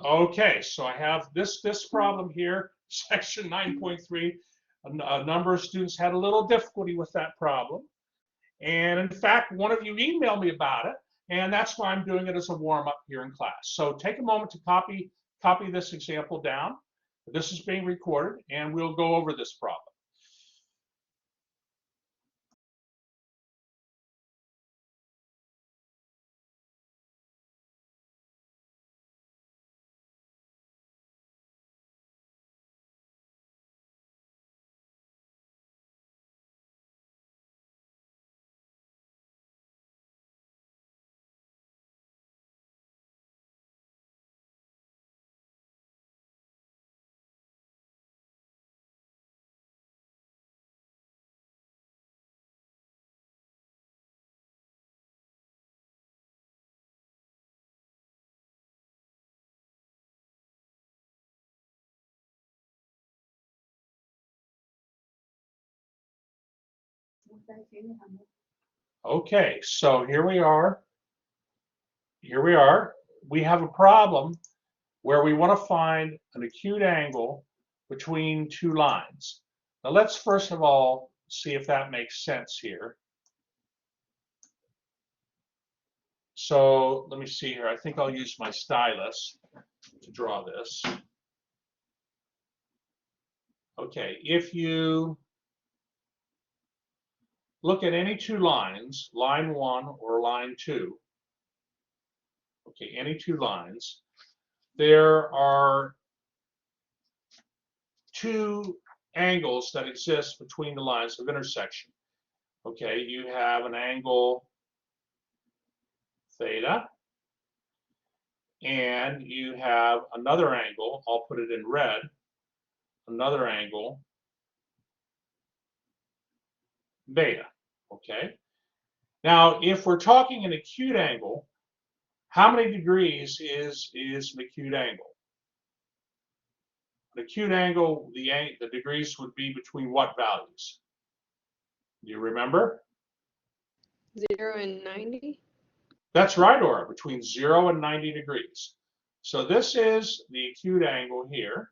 Okay, so I have this problem here, section 9.3. A number of students had a little difficulty with that problem. And in fact, one of you emailed me about it, and that's why I'm doing it as a warm-up here in class. So take a moment to copy this example down. This is being recorded, and we'll go over this problem. Okay, so here we are. We have a problem where we want to find an acute angle between two lines. Now let's first of all see if that makes sense here. So let me see here. I think I'll use my stylus to draw this. Okay, if you look at any two lines, line 1 or line 2, okay, any two lines, there are two angles that exist between the lines of intersection. Okay, you have an angle theta, and you have another angle, I'll put it in red, another angle beta, okay? Now, if we're talking an acute angle, how many degrees is an acute angle? An acute angle, the degrees would be between what values? Do you remember? 0 and 90? That's right, Aura, between 0 and 90 degrees. So this is the acute angle here.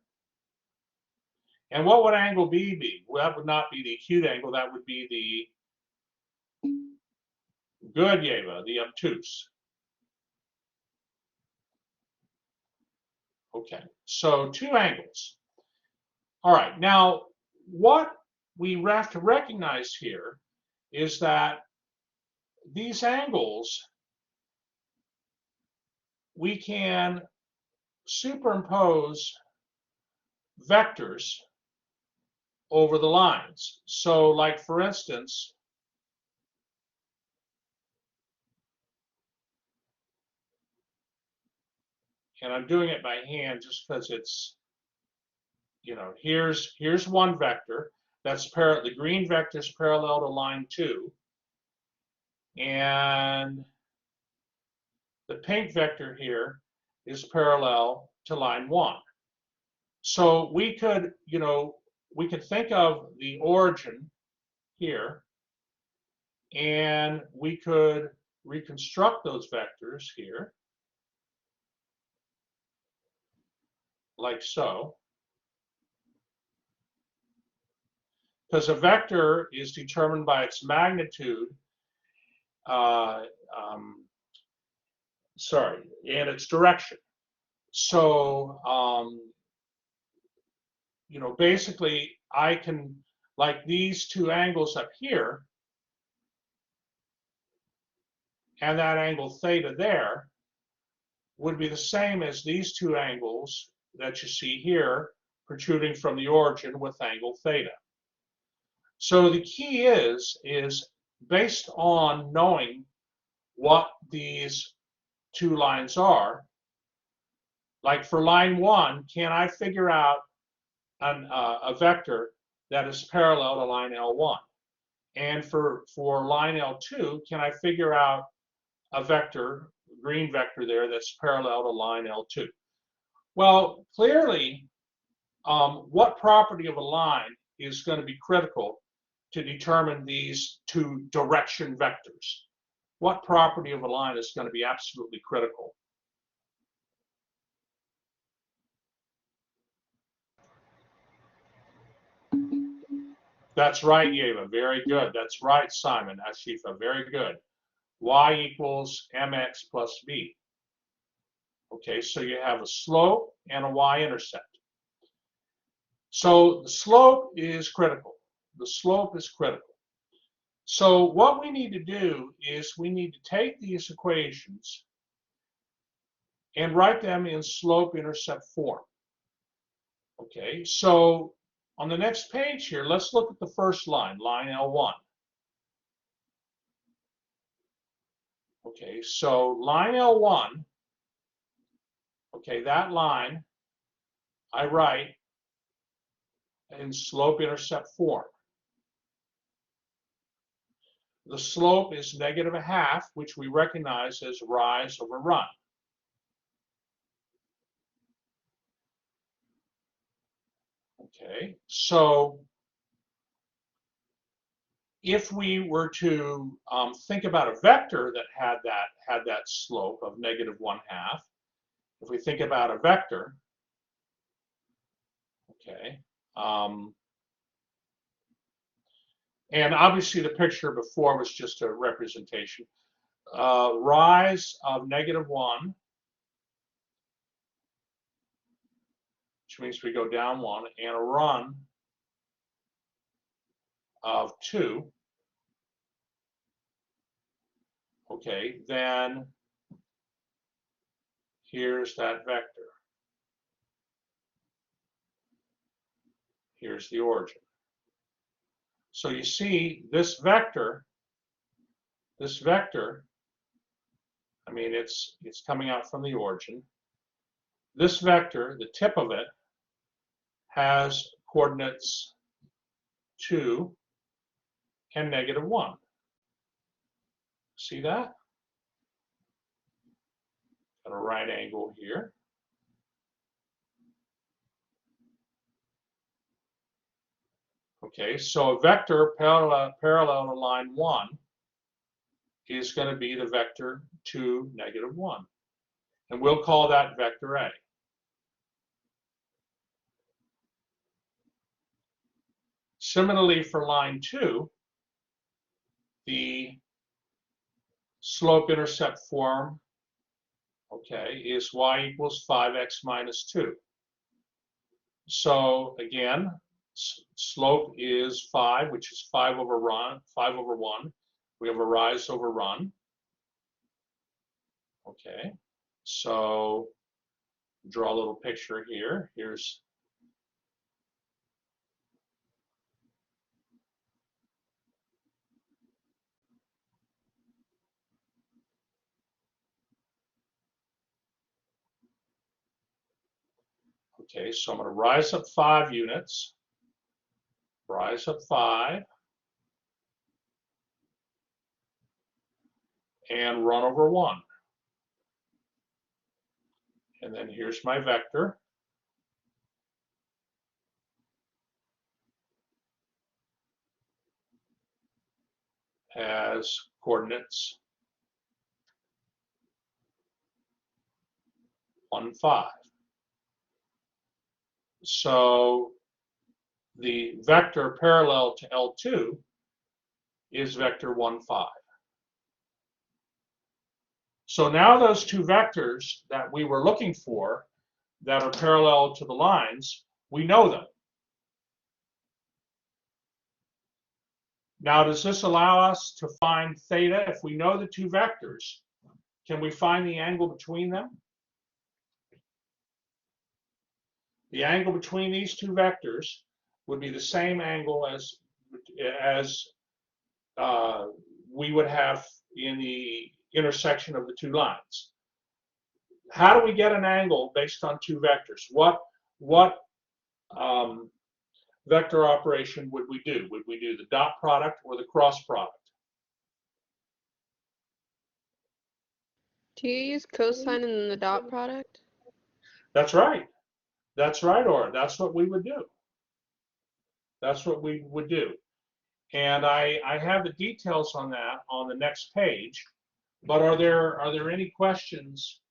And what would angle B be? Well, that would not be the acute angle, that would be the good Yeva, the obtuse. Okay, so two angles. All right, now what we have to recognize here is that these angles, we can superimpose vectors over the lines. So like for instance, and I'm doing it by hand just because it's, you know, here's one vector. That's the green vector is parallel to line 2. And the pink vector here is parallel to line 1. So we could, you know, we could think of the origin here, and we could reconstruct those vectors here, like so. Because a vector is determined by its magnitude, and its direction. So, you know, basically I can, like these two angles up here, and that angle theta there would be the same as these two angles that you see here protruding from the origin with angle theta. So the key is based on knowing what these two lines are, like for line 1, can I figure out a vector that is parallel to line L1? And for line L2, can I figure out a vector, green vector there, that's parallel to line L2? Well, clearly, what property of a line is going to be critical to determine these two direction vectors? What property of a line is going to be absolutely critical? That's right, Yeva. Very good. That's right, Simon. Ashifa. Very good. Y equals mx plus b. Okay, so you have a slope and a y-intercept. So the slope is critical. The slope is critical. So what we need to do is we need to take these equations and write them in slope-intercept form. Okay, so on the next page here, let's look at the first line, line L1. Okay, so line L1, okay, that line I write in slope-intercept form. The slope is -1/2, which we recognize as rise over run. Okay, so if we were to think about a vector that had that slope of -1/2, if we think about a vector, okay, and obviously the picture before was just a representation. Rise of -1, which means we go down 1, and a run of 2, okay, then here's that vector. Here's the origin. So you see this vector, I mean, it's coming out from the origin. This vector, the tip of it, has coordinates 2 and -1. See that? Got a right angle here. Okay, so a vector parallel to line 1 is going to be the vector 2, -1. And we'll call that vector A. Similarly, for line 2, the slope-intercept form, okay, is y equals 5x minus 2. So again, slope is 5, which is 5 over 1. We have a rise over run. Okay, so draw a little picture here. Here's okay, so I'm going to rise up 5 units, rise up 5, and run over 1. And then here's my vector. Has coordinates 1, 5. So the vector parallel to L2 is vector 1, 5. So now those two vectors that we were looking for that are parallel to the lines, we know them. Now, does this allow us to find theta? If we know the two vectors, can we find the angle between them? The angle between these two vectors would be the same angle as we would have in the intersection of the two lines. How do we get an angle based on two vectors? What vector operation would we do? Would we do the dot product or the cross product? Do you use cosine in the dot product? That's right. That's right, Aura. That's what we would do. That's what we would do. And I have the details on that on the next page. But are there any questions?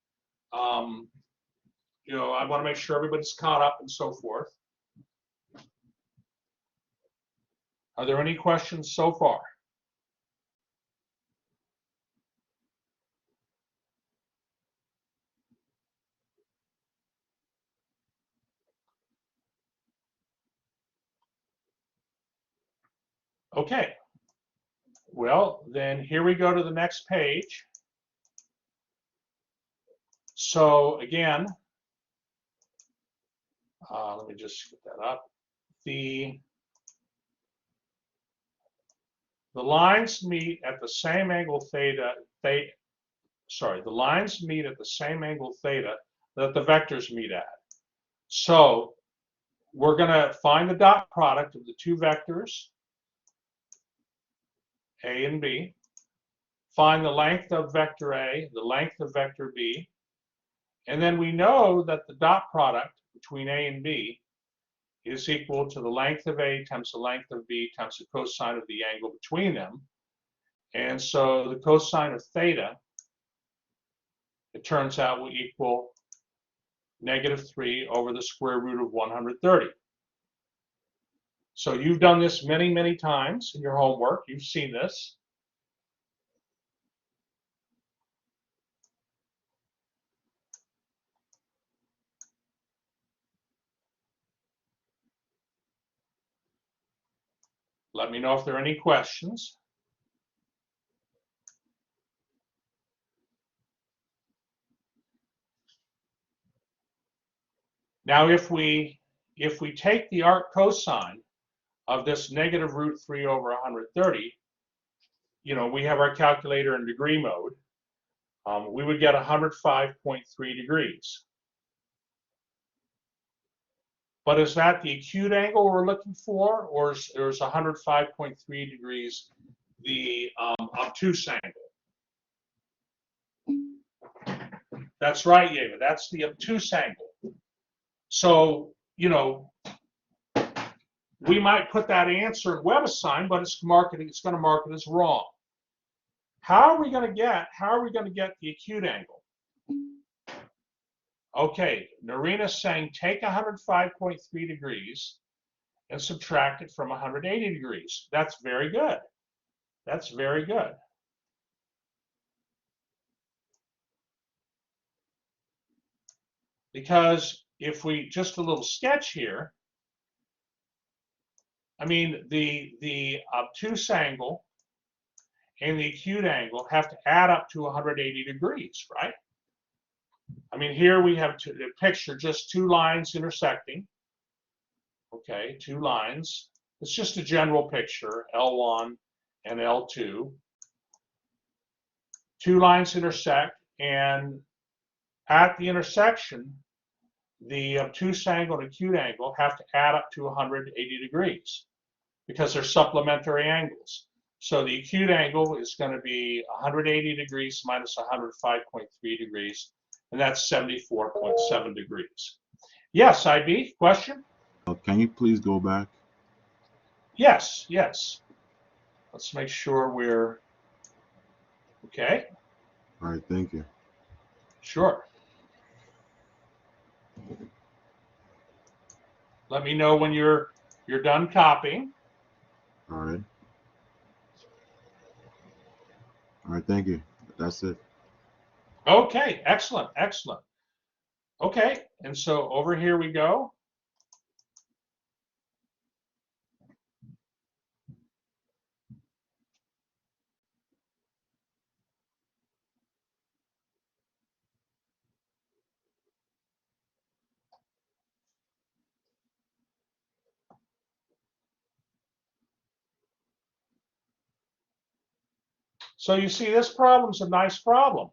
You know, I want to make sure everybody's caught up and so forth. Are there any questions so far? Okay. Well, then here we go to the next page. So again, let me just get that up. The lines meet at the same angle theta, the lines meet at the same angle theta that the vectors meet at. So we're going to find the dot product of the two vectors, A and B, find the length of vector A, the length of vector B, and then we know that the dot product between A and B is equal to the length of A times the length of B times the cosine of the angle between them. And so the cosine of theta, it turns out, will equal -3 over the square root of 130. So you've done this many, many times in your homework. You've seen this. Let me know if there are any questions. Now, if we take the arc cosine of this -√3 over 130, we have our calculator in degree mode, we would get 105.3 degrees. But is that the acute angle we're looking for, or is 105.3 degrees the obtuse angle? That's right, Yeva, that's the obtuse angle. So, we might put that answer in WebAssign, but it's going to mark it as wrong. How are we going to get the acute angle? Okay, Narina's saying take 105.3 degrees and subtract it from 180 degrees. That's very good. That's very good. Because if we, just a little sketch here, I mean, the obtuse angle and the acute angle have to add up to 180 degrees, right? I mean, here we have to picture just two lines intersecting. Okay, two lines. It's just a general picture, L1 and L2. Two lines intersect, and at the intersection, the obtuse angle and acute angle have to add up to 180 degrees because they're supplementary angles. So the acute angle is going to be 180 degrees minus 105.3 degrees, and that's 74.7 degrees. Yes, IB, question? Can you please go back? Yes, yes. Let's make sure we're okay. All right, thank you. Sure. Let me know when you're done copying. All right. All right, thank you. That's it. Okay, excellent, excellent. Okay, and so over here we go. So you see, this problem's a nice problem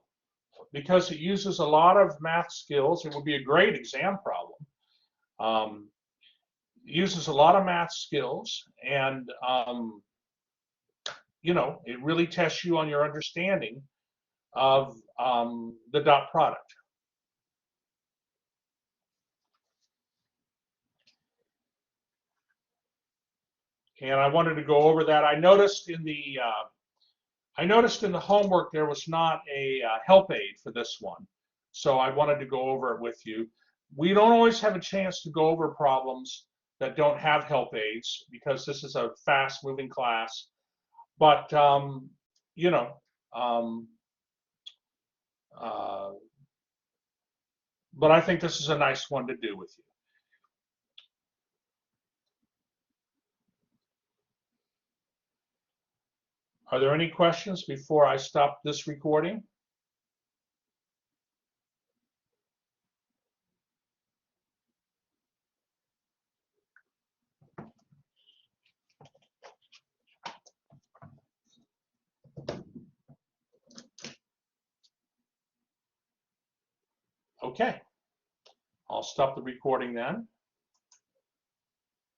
because it uses a lot of math skills. It would be a great exam problem. It uses a lot of math skills, and it really tests you on your understanding of the dot product. And I wanted to go over that. I noticed in the homework there was not a help aid for this one, so I wanted to go over it with you. We don't always have a chance to go over problems that don't have help aids because this is a fast moving class. But, you know, but I think this is a nice one to do with you. Are there any questions before I stop this recording? Okay, I'll stop the recording then.